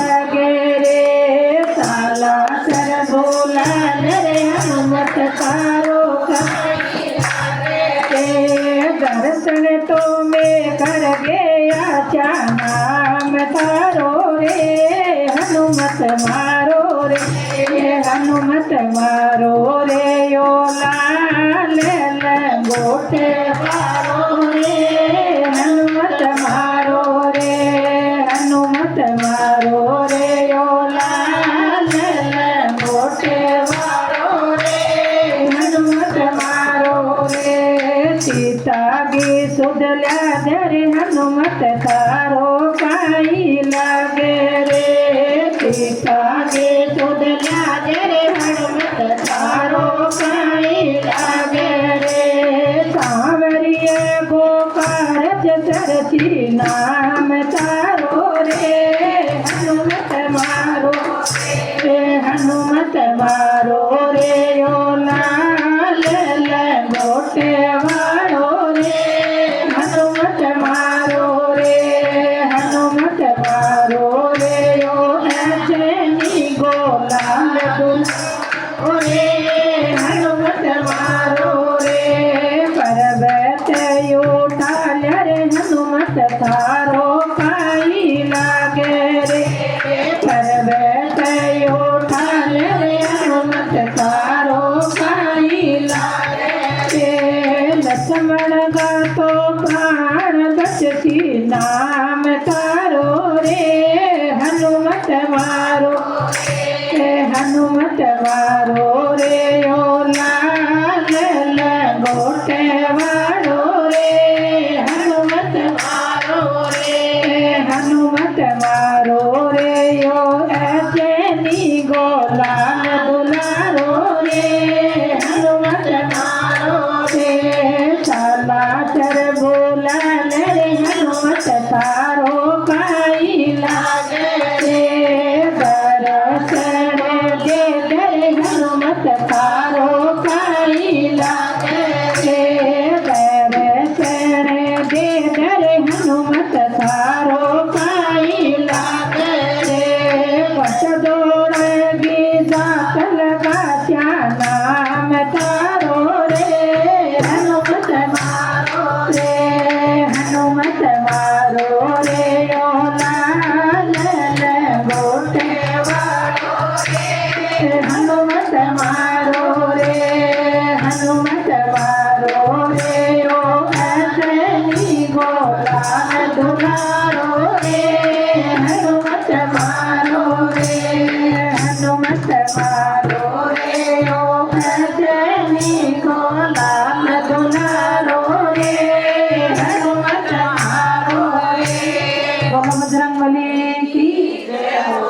लगे रे साला सर बोला रे हनुमत तारो दर्शन तो मैं कर गया क्या नाम तारो रे हनुमत मारो रे हनुमत मारो रे यो लाल लंगोटे मारो रे हनुमत मारो रे हनुमत मारो रे यो लाल लंगोटे मारो रे हनुमत मारो रे सीता गे सुधल्या धरे हनुमत तारो काई लागे रे सीता गे सुधल्या धरे हनुमत तारो काई लागे रे सांवरिया गोपाल चरती नाम तारो रे हनुमत मारो रे हनुमत मारो रे यो लाल लंगोटे वालो रे हनुमत मारो रे हनुमत मारो रे यो ऐसे गोलाल दुल्हा रे हनुमत मारो रे पर्वत उठाल रे हनुमत तारो काई लागे रे पर्वत उठाल रे हनुमत तारो काई लागे रे लक्ष्मण का तो प्राण बचती नाम तारो रे हनुमत मारो रे हनुमत मारो रे ओ लाल लंगोटे वालो रे हनुमत मारो रे हनुमत मारो रे यो ऐसे नी गोलाल दुलारो रे हनुमत मारो रे साला चर बोला रे हनुमत तारो काई लागे रे दर्शन दे रे हनुमत तारो काई लागे रे दर्शन दे रे हनुमत तारो काई लागे रे पट दौड़गी जात लगा क्या नाम तारो रे हनुमत मारो रे हनुमत मारो रे ओ लाल लंगोटे वालो रे हनुमत मारो रे हनुमत मारो रे ओ ऐसे गोलाल दुलारो रे हनुमत मारो रे हनुमत मारो रे ओ ऐसे गोलाल दुलारो रे हनुमत मारो रे बोलो बजरंगबली की जय हो।